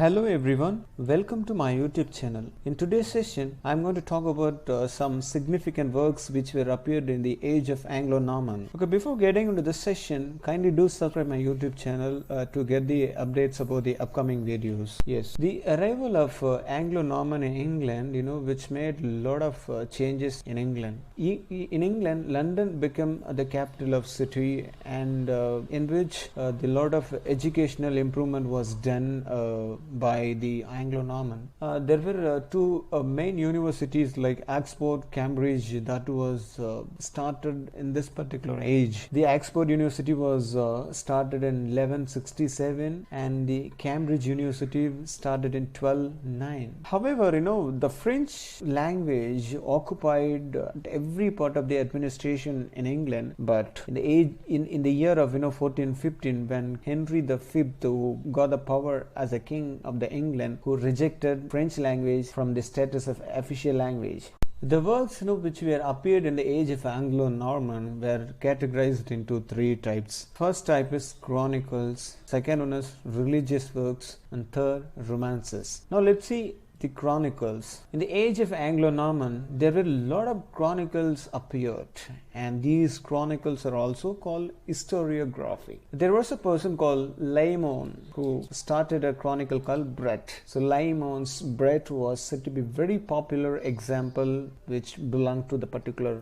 Hello everyone, welcome to my YouTube channel. In today's session, I'm going to talk about some significant works which were appeared in the age of Anglo-Norman. Okay, before getting into this session, kindly do subscribe my YouTube channel to get the updates about the upcoming videos. Yes, the arrival of Anglo-Norman in England, which made a lot of changes in England. In England, London became the capital of city, and in which the lot of educational improvement was done by the Anglo-Norman. There were two main universities like Oxford, Cambridge that was started in this particular age. The Oxford University was started in 1167 and the Cambridge University started in 1209. However, the French language occupied every part of the administration in England, but in the year of 1415, when Henry V, who got the power as a king of the England, who rejected French language from the status of official language. The works which were appeared in the age of Anglo-Norman were categorized into three types. First type is chronicles, second one is religious works, and third romances. Now let's see the chronicles. In the age of Anglo-Norman, there were a lot of chronicles appeared, and these chronicles are also called historiography. There was a person called Laymon who started a chronicle called Brett. So Laymon's Brett was said to be very popular example which belonged to the particular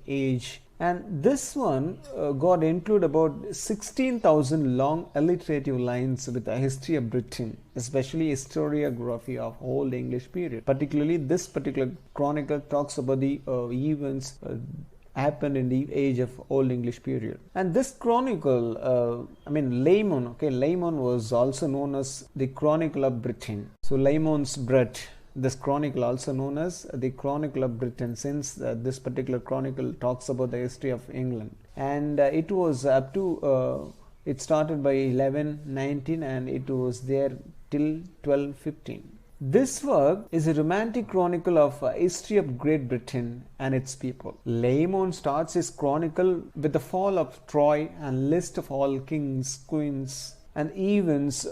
age. And this one got include about 16,000 long alliterative lines with a history of Britain, especially historiography of Old English period. Particularly, this particular chronicle talks about the events happened in the age of Old English period. And this chronicle, Laymon, Laymon was also known as the Chronicle of Britain. So Laymon's Brett, this chronicle also known as the Chronicle of Britain, since this particular chronicle talks about the history of England, and it was up to it started by 1119 and it was there till 1215. This work is a romantic chronicle of history of Great Britain and its people. Laymon starts his chronicle with the fall of Troy and list of all kings, queens, and events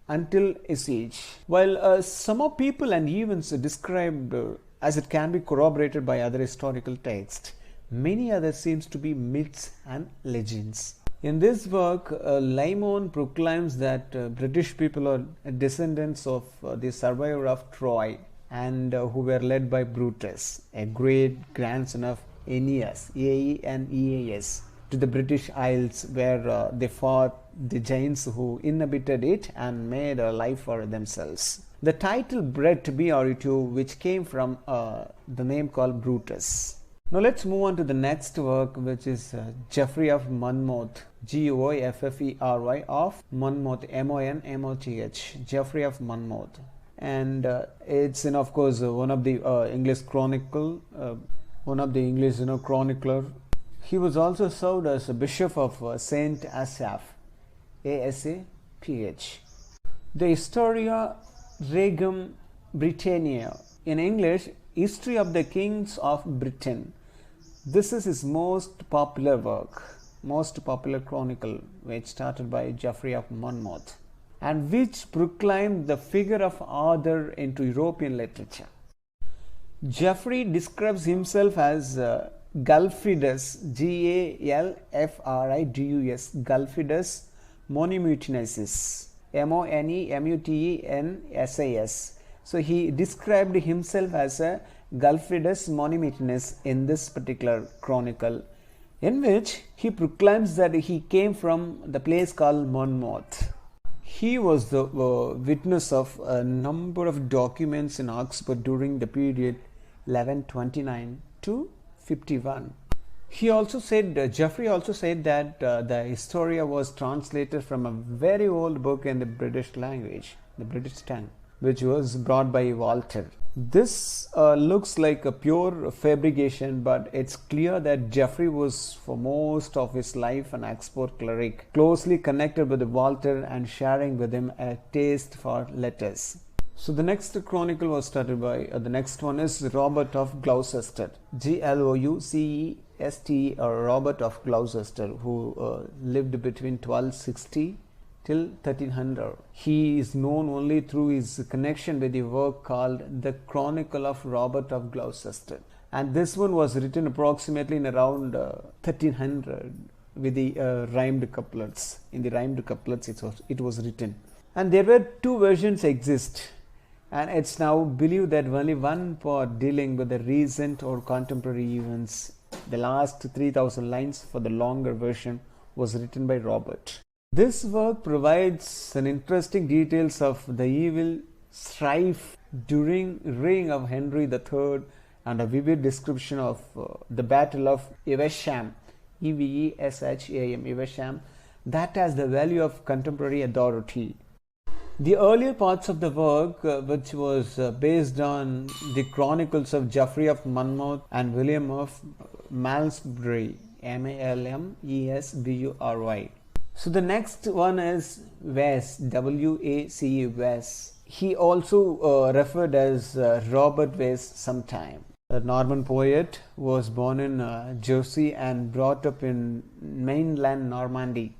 until his age. While some of people and events are described as it can be corroborated by other historical texts, many others seems to be myths and legends. In this work, Laymon proclaims that British people are descendants of the survivor of Troy and who were led by Brutus, a great grandson of Aeneas, Aeneas, to the British Isles, where they fought the giants who inhabited it and made a life for themselves. The title Brett, BRE2, which came from the name called Brutus. Now let's move on to the next work, which is Geoffrey of Monmouth, Geoffrey of Monmouth, Monmoth, Geoffrey of Monmouth. And it's of course one of the English chronicle, one of the English chronicler. He was also served as a bishop of Saint Asaph, ASAPH. The Historia Regum Britanniae, in English, History of the Kings of Britain. This is his most popular work, most popular chronicle, which started by Geoffrey of Monmouth, and which proclaimed the figure of Arthur into European literature. Geoffrey describes himself as Galfidus, Galfridus, Galfidus Monumentensis, Monemutensis. So he described himself as a Galfidus Monumentensis in this particular chronicle, in which he proclaims that he came from the place called Monmouth. He was the witness of a number of documents in Oxford during the period 1129 to 51. He also said, Geoffrey also said that the Historia was translated from a very old book in the British language, the British tongue, which was brought by Walter. This looks like a pure fabrication, but it's clear that Geoffrey was for most of his life an Oxford cleric, closely connected with Walter and sharing with him a taste for letters. So the next chronicle was started by, the next one is Robert of Gloucester, Gloucester, or Robert of Gloucester, who lived between 1260 till 1300. He is known only through his connection with the work called The Chronicle of Robert of Gloucester. And this one was written approximately in around 1300 with the rhymed couplets. In the rhymed couplets it was written. And there were two versions exist. And it's now believed that only one part dealing with the recent or contemporary events, the last 3000 lines for the longer version, was written by Robert. This work provides an interesting details of the evil strife during reign of Henry III and a vivid description of the Battle of Evesham, Evesham, Evesham, that has the value of contemporary authority. The earlier parts of the work, which was based on the chronicles of Geoffrey of Monmouth and William of Malmesbury, Malmesbury. So the next one is Wace, W-A-C-E, Wace. He also referred as Robert Wace sometime. A Norman poet was born in Jersey and brought up in mainland Normandy.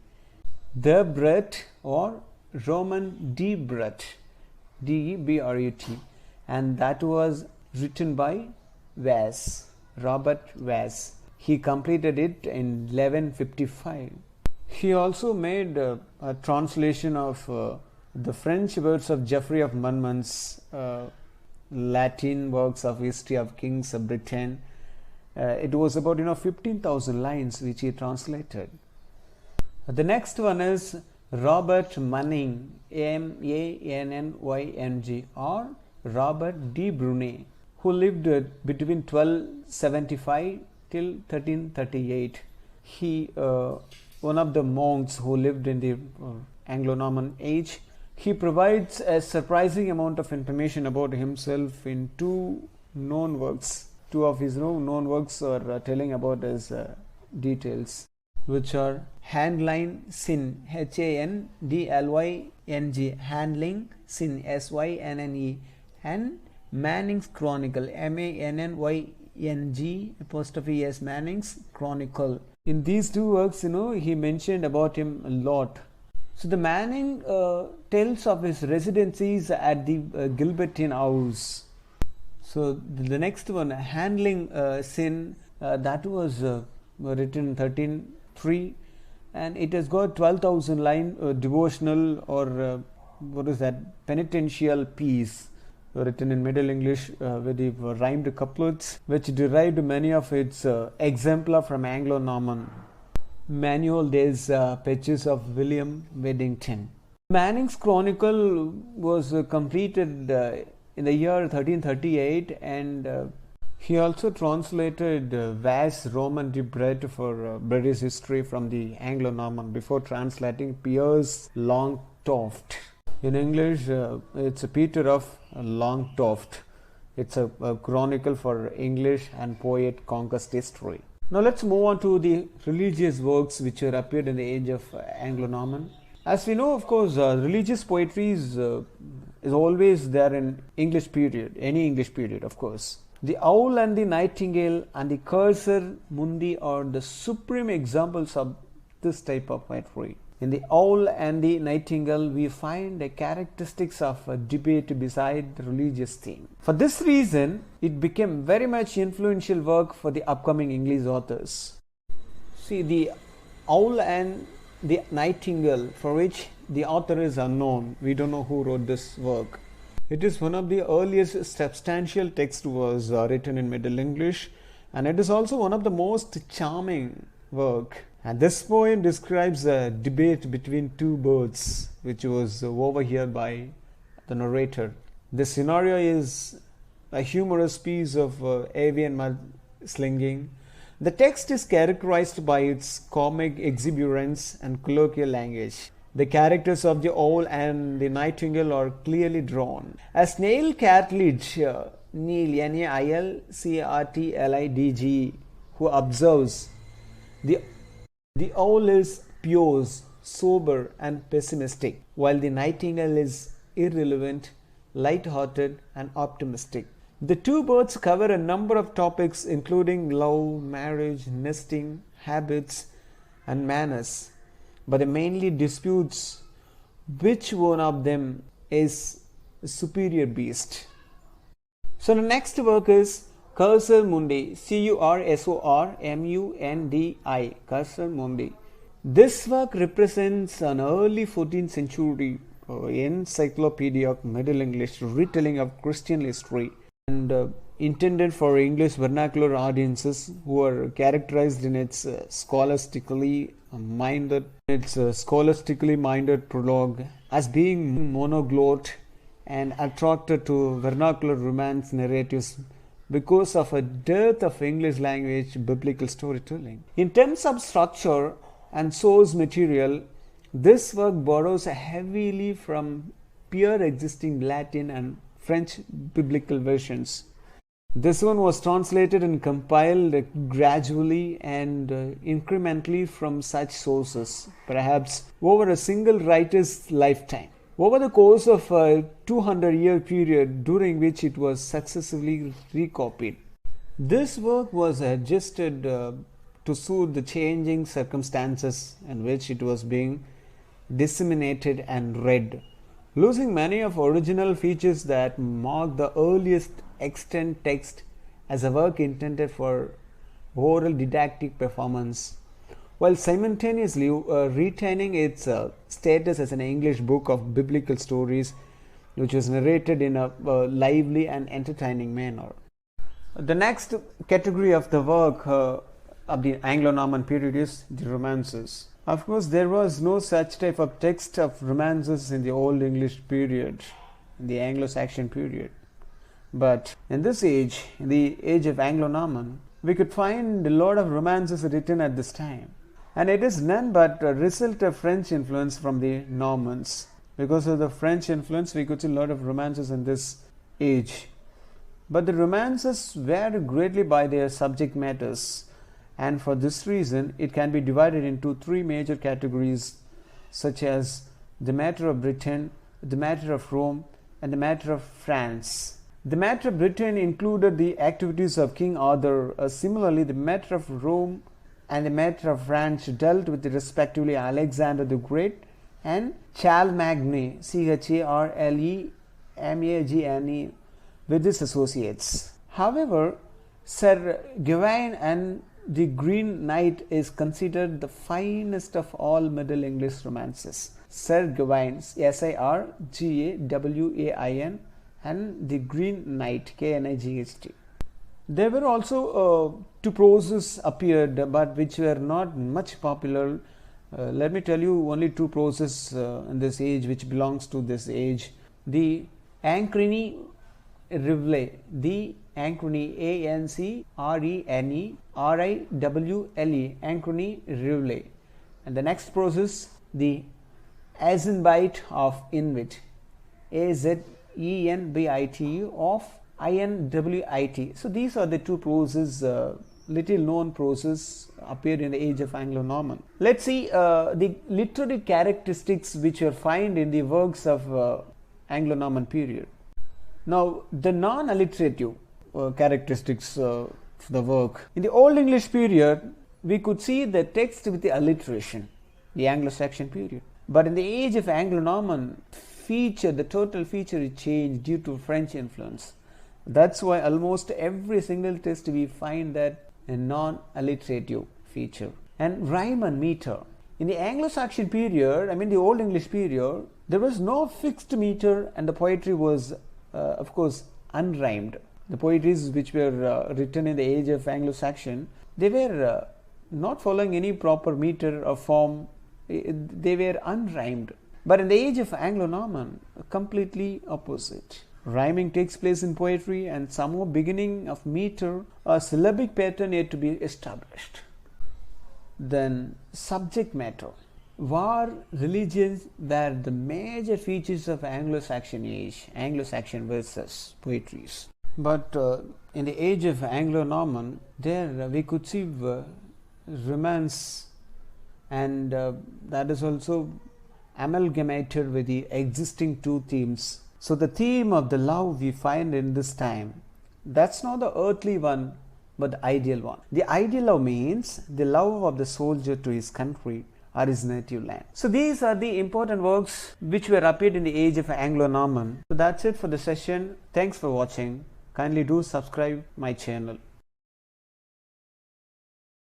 The Brut or Roman Debrut, D-E-B-R-U-T, and that was written by Wace, Robert Wace. He completed it in 1155. He also made a translation of the French words of Geoffrey of Monmouth's Latin works of History of Kings of Britain. It was about 15,000 lines which he translated. The next one is Robert Manning, M-A-N-N-Y-N-G, or Robert de Brunei, who lived between 1275 till 1338. He, one of the monks who lived in the Anglo-Norman age, he provides a surprising amount of information about himself in two known works. Two of his known works are telling about his details, which are Handline Sin, H-A-N-D-L-Y-N-G, Handling Sin, S-Y-N-N-E, and Manning's Chronicle, M-A-N-N-Y-N-G apostrophe S, Manning's Chronicle. In these two works, he mentioned about him a lot. So the Manning tells of his residencies at the Gilbertine House. So the next one, Handling Sin, that was written in 1303, and it has got 12,000 line devotional or what is that, penitential piece written in Middle English with the rhymed couplets, which derived many of its exemplar from Anglo-Norman Manual des Pages of William Waddington. Manning's Chronicle was completed in the year 1338, and he also translated Wace Roman de Brett for British history from the Anglo-Norman before translating Piers Longtoft. In English, it's Peter of Longtoft. It's a chronicle for English and poet conquest history. Now let's move on to the religious works which were appeared in the age of Anglo-Norman. As we know, of course, religious poetry is always there in English period, any English period, of course. The Owl and the Nightingale and the Cursor Mundi are the supreme examples of this type of poetry. In the Owl and the Nightingale, we find the characteristics of a debate beside the religious theme. For this reason, it became very much influential work for the upcoming English authors. See, the Owl and the Nightingale, for which the author is unknown, we don't know who wrote this work. It is one of the earliest substantial texts was written in Middle English, and it is also one of the most charming work. And this poem describes a debate between two birds, which was overheard by the narrator. The scenario is a humorous piece of avian mudslinging. The text is characterized by its comic exuberance and colloquial language. The characters of the owl and the nightingale are clearly drawn. A snail cartilage, Neil, N-A-I-L-C-A-R-T-L-I-D-G, who observes the owl is pious, sober, and pessimistic, while the nightingale is irrelevant, light-hearted, and optimistic. The two birds cover a number of topics including love, marriage, nesting, habits, and manners, but the mainly disputes which one of them is a superior beast. So the next work is Cursor Mundi, Cursormundi, Cursor Mundi. This work represents an early 14th century encyclopedia of Middle English retelling of Christian history, and intended for English vernacular audiences who are characterized in its scholastically minded prologue as being monoglot and attracted to vernacular romance narratives because of a dearth of English language biblical storytelling. In terms of structure and source material, this work borrows heavily from peer existing Latin and French biblical versions. This one was translated and compiled gradually and incrementally from such sources, perhaps over a single writer's lifetime, over the course of a 200-year period during which it was successively recopied. This work was adjusted to suit the changing circumstances in which it was being disseminated and read, losing many of original features that mark the earliest extant text as a work intended for oral didactic performance, while simultaneously retaining its status as an English book of biblical stories, which was narrated in a lively and entertaining manner. The next category of the work of the Anglo-Norman period is the romances. Of course, there was no such type of text of romances in the Old English period, in the Anglo-Saxon period. But in this age, in the age of Anglo-Norman, we could find a lot of romances written at this time. And it is none but a result of French influence from the Normans. Because of the French influence, we could see a lot of romances in this age. But the romances vary greatly by their subject matters, and for this reason it can be divided into three major categories, such as the matter of Britain, the matter of Rome, and the matter of France. The matter of Britain included the activities of King Arthur. Similarly, the matter of Rome and the matter of France dealt with respectively Alexander the Great and Charlemagne, Charlemagne, with his associates. However, Sir Gawain and the Green Knight is considered the finest of all Middle English romances. Sir Gawain, Sirgawain, and the Green Knight, Knight. There were also two proses appeared, but which were not much popular. Let me tell you only two proses in this age which belongs to this age. The Ancrene Rivale, the Ancrene, Ancrene Riwle, Ancrene Rivale. And the next proses, the Azenbite of Inwit, Azenbit of Inwit. So these are the two proses, little known proses appeared in the age of Anglo-Norman. Let's see the literary characteristics which you find in the works of Anglo-Norman period. Now, the non-alliterative characteristics of the work. In the Old English period, we could see the text with the alliteration, the Anglo-Saxon period. But in the age of Anglo-Norman, the total feature is changed due to French influence. That's why almost every single text we find that a non-alliterative feature. And rhyme and meter. In the Anglo-Saxon period, the Old English period, there was no fixed meter, and the poetry was of course unrhymed. The poetries which were written in the age of Anglo-Saxon, they were not following any proper meter or form. They were unrhymed. But in the age of Anglo-Norman, completely opposite. Rhyming takes place in poetry, and somehow beginning of meter or syllabic pattern yet to be established. Then subject matter. War, religion were the major features of Anglo-Saxon age, Anglo-Saxon verses, poetries. But in the age of Anglo-Norman, there we could see romance, and that is also amalgamated with the existing two themes. So the theme of the love we find in this time, that's not the earthly one, but the ideal one. The ideal love means the love of the soldier to his country, or his native land. So these are the important works which were appeared in the age of Anglo-Norman. So that's it for the session. Thanks for watching. Kindly do subscribe my channel.